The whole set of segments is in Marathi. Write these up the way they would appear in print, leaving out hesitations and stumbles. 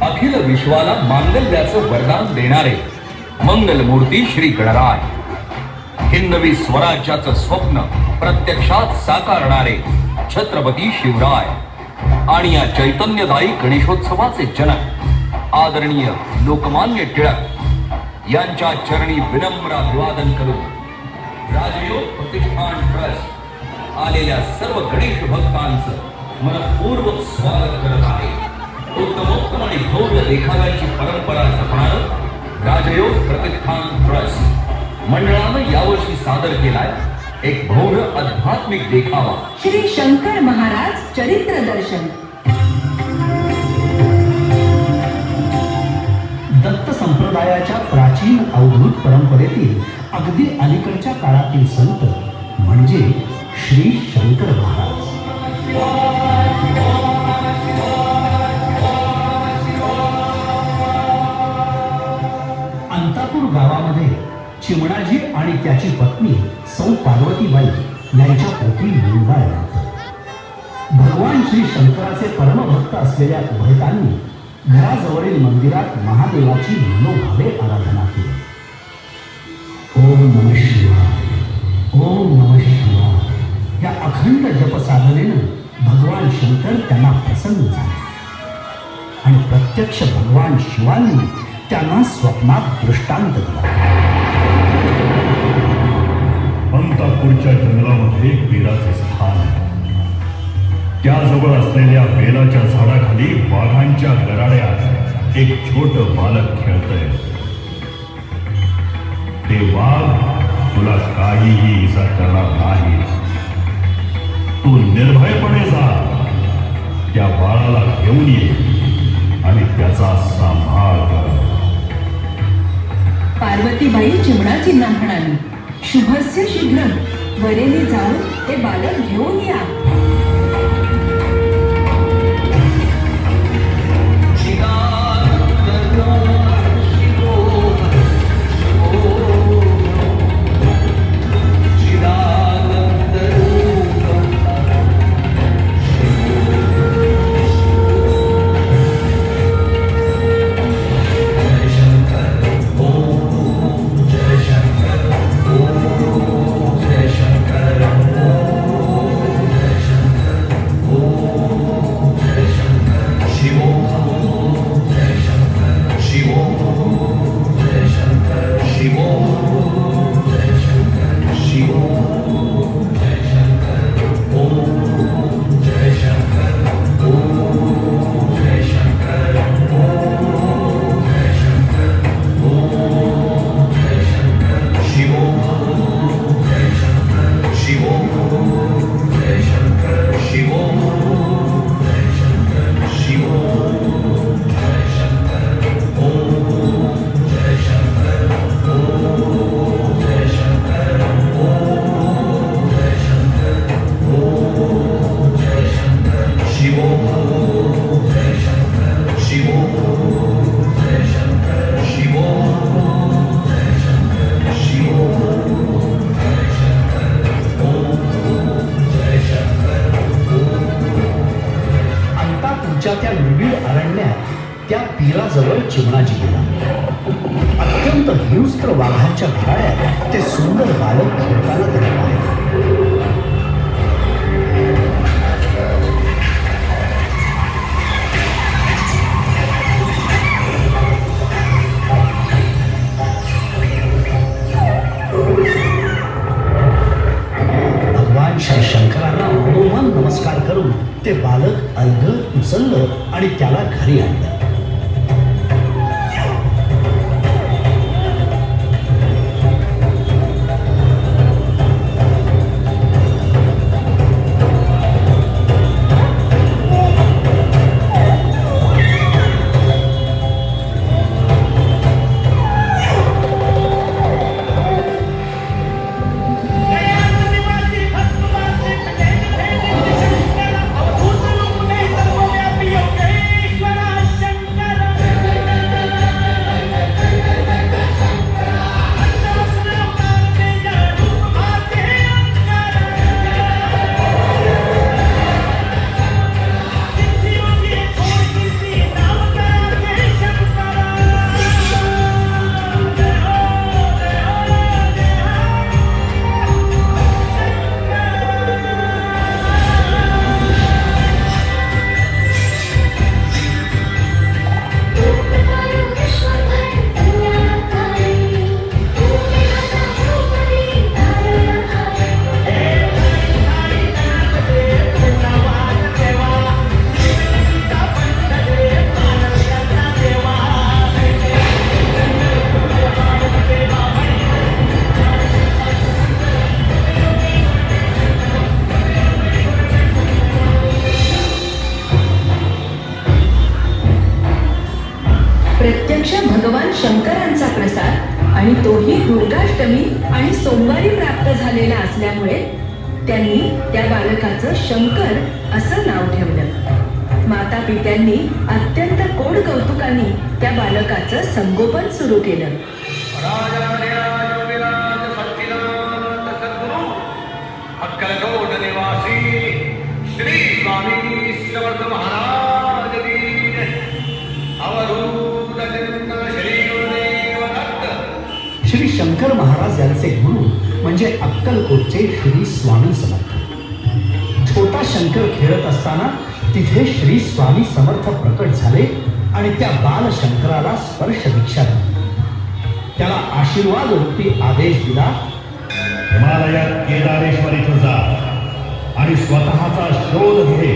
अखिल विश्वाला मांगल्याचं वरदान देणारे मंगलमूर्ती श्री गणराय, हिंदवी स्वराज्याचं स्वप्न प्रत्यक्षात साकारणारे छत्रपती शिवराय आणि या चैतन्यदायी गणेशोत्सवाचे जनक आदरणीय लोकमान्य टिळक यांच्या चरणी विनम्र अभिवादन करून राजयोग प्रतिष्ठान ट्रस्ट आलेल्या सर्व गणेश भक्तांचं मनपूर्वक स्वागत करत आहे. उत्तमोत्तम आणि भव्य देखाव्याची परंपरा जपणारं राजयोग प्रतिष्ठान ट्रस्ट मंडळानं यावर्षी सादर केलाय एक भव्य आध्यात्मिक देखावा, श्री शंकर महाराज चरित्र दर्शन. दत्त संप्रदायाच्या प्राचीन अवधूत परंपरेतील अगदी अलीकडच्या काळातील संत म्हणजे श्री शंकर महाराज. अंतापूर गावामध्ये चिमणाजी आणि त्याची पत्नी सौ पार्वतीबाई यांच्या पोटी मुलगा होता. भगवान श्री शंकराचे परमभक्त असलेल्या उभयतांनी घराजवळील मंदिरात महादेवाची मनोभावे आराधना केली. ओम नमः शिवाय, ओम नमः शिवाय या अखंड जप साधनेनं भगवान शंकर त्यांना प्रसन्न झाले आणि प्रत्यक्ष भगवान शिवांनी त्यांना स्वप्नात दृष्टांत दिला. अंतापूरच्या जंगलामध्ये बेलाचे स्थान आहे. त्याजवळ असलेल्या बेलाच्या झाडाखाली वाघांच्या गराड्यात एक छोट बालक खेळतय. ते वाघ तुला काहीही इजा करणार नाही. तू निर्भयपणे जा, त्या बाळाला घेऊन ये आणि त्याचा सांभाळ कर. पार्वतीबाई चिमणाजींना म्हणाली, शुभस्य शीघ्र, वरेने जाऊन ते बालक घेऊन या. त्या निबिड अरण्यात त्या पीराजवळ चिमणाजी गेला. अत्यंत हिंस्त्र वाघांच्या घराळ्यात ते सुंदर बालक खेळताना त्याला पाहिले. भगवान श्री शंकरांना मनोमन नमस्कार करून ते बालक अलगद उचललं आणि त्याला घरी आणलं. प्रत्यक्ष भगवान शंकरांचा प्रसाद आणि तोही दुर्गाष्टमी आणि सोमवारी प्राप्त झालेला असल्यामुळे त्यांनी त्या बालकाचं शंकर असं नाव ठेवलं. माता पित्यांनी अत्यंत कोड कौतुकाने त्या बालकाचं संगोपन सुरू केलं. अक्कलकोट निवासी श्री स्वामी समर्थ महाराज की अवधूत चिंतन श्री गुरुदेव दत्त. श्री शंकर महाराज यांचे गुरु म्हणजे अक्कलकोटचे श्री स्वामी समर्थ. छोटा शंकर खेळत असताना तिथे श्री स्वामी समर्थ प्रकट झाले आणि त्या बाल शंकराला स्पर्श दीक्षा दिली. त्याला आशीर्वाद रूपी आदेश दिला. हिमालयात केदारेश्वर इथं जा आणि स्वतःचा शोध घे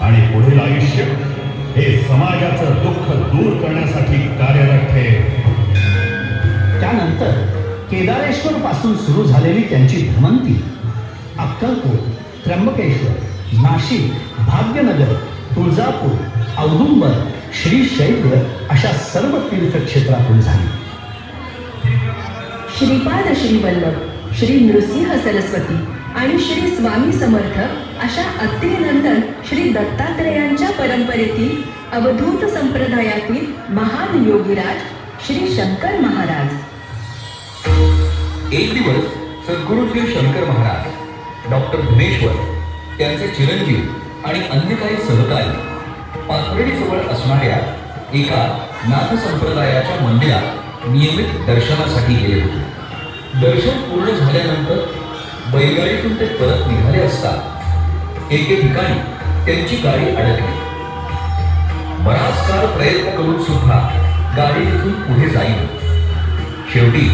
आणि पुढील आयुष्य हे समाजाचं दुःख दूर करण्यासाठी कार्यरत ठेव. त्यानंतर केदारेश्वर पासून सुरू झालेली त्यांची भ्रमंती अक्कलकोट, त्र्यंबकेश्वर, नाशिक, भाग्यनगर, तुळजापूर, औदुंबर, श्रीशैल अशा सर्व तीर्थक्षेत्रातून झाली. श्रीपाद श्रीवल्लभ, श्री नृसिंह सरस्वती आणि श्री स्वामी समर्थ अशा अत्रेनंतर श्री दत्तात्रेयांच्या परंपरेतील अवधूत संप्रदायातील महान योगीराज श्री शंकर महाराज. एक दिवस सद्गुरू श्री शंकर महाराज, डॉक्टर धनेश्वर, त्यांचे चिरंजीव आणि अन्य काही सहकारी पाथर्डीजवळ असणाऱ्या एका नाथ संप्रदायाच्या मंदिरात नियमित दर्शनासाठी गेले होते. दर्शन पूर्ण झाल्यानंतर बैलगाडीतून ते परत निघाले असता एके ठिकाणी त्यांची गाडी अडकली. बराच काळ प्रयत्न करून सुद्धा गाडी तिथून पुढे जाईल. शेवटी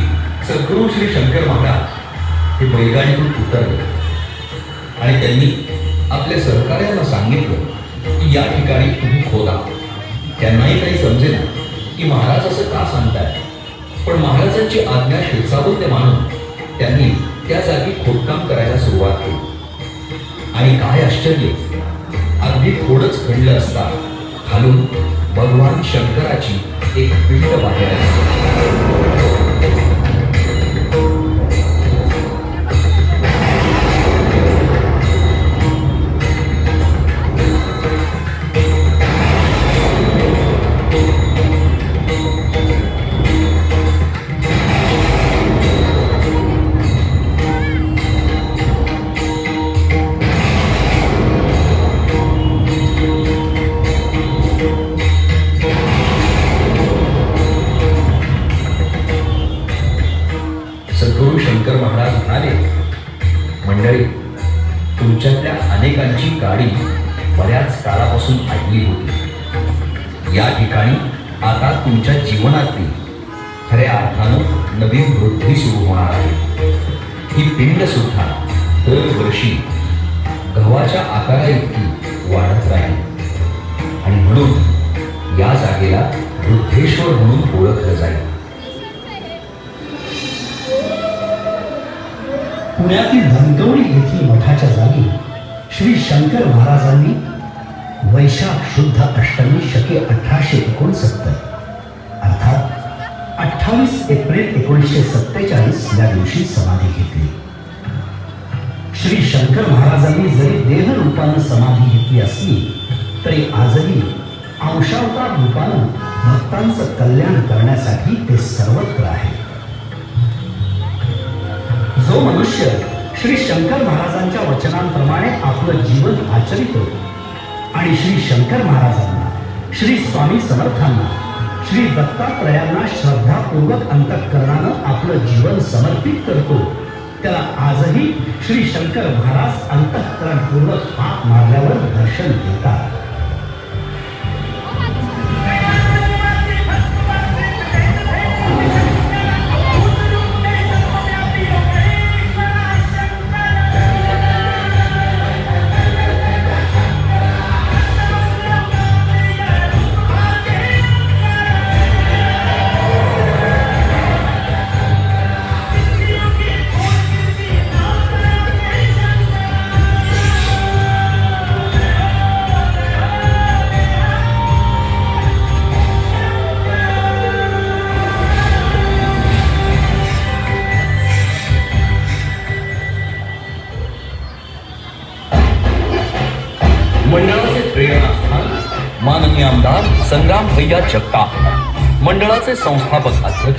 सद्गुरू श्री शंकर महाराज हे बैलगाडीतून उतरले आणि त्यांनी आपल्या सहकार्यांना सांगितलं की या ठिकाणी तुम्ही खोदा. त्यांनाही काही समजेना की महाराज असं का सांगताय, पण महाराजांची आज्ञा शिरसावते मानून त्यांनी त्या जागी खोदकाम करायला सुरुवात केली. आणि काय आश्चर्य, अगदी थोडंच घडलं असता खालून भगवान शंकराची एक पिंड बाहेर आली. सद्गुरू शंकर महाराज म्हणाले, मंडळी, तुमच्यातल्या अनेकांची गाडी बऱ्याच काळापासून अडली होती. या ठिकाणी आता तुमच्या जीवनातली खऱ्या अर्थानं नवीन वृद्धी सुरू होणार आहे. ही पिंड सुद्धा दरवर्षी गव्हाच्या आकारा इतकी वाढत राहील आणि म्हणून या जागेला वृद्धेश्वर म्हणून ओळखलं जाईल. पुण्यातील धनकवडी येथील मठाच्या जागी श्री शंकर महाराजांनी वैशाख शुद्ध अष्टमी शके 1869 अर्थात 28 एप्रिल 1947 या दिवशी समाधी घेतली. श्री शंकर महाराजांनी जरी देहरूपानं समाधी घेतली असली तरी आजही अंशावतार रूपानं भक्तांचं कल्याण करण्यासाठी ते सर्वत्र आहे. जो मनुष्य श्री शंकर महाराजांच्या वचनांप्रमाणे आपलं जीवन आचरितो आणि श्री शंकर महाराजांना, श्री स्वामी समर्थांना, श्री दत्तात्रयांना श्रद्धापूर्वक अंतःकरणानं आपलं जीवन समर्पित करतो, त्याला आजही श्री शंकर महाराज अंतःकरणपूर्वक हाक मारल्यावर दर्शन देतात. संग्राम भैया जगताप, मंडळाचे संस्थापक अध्यक्ष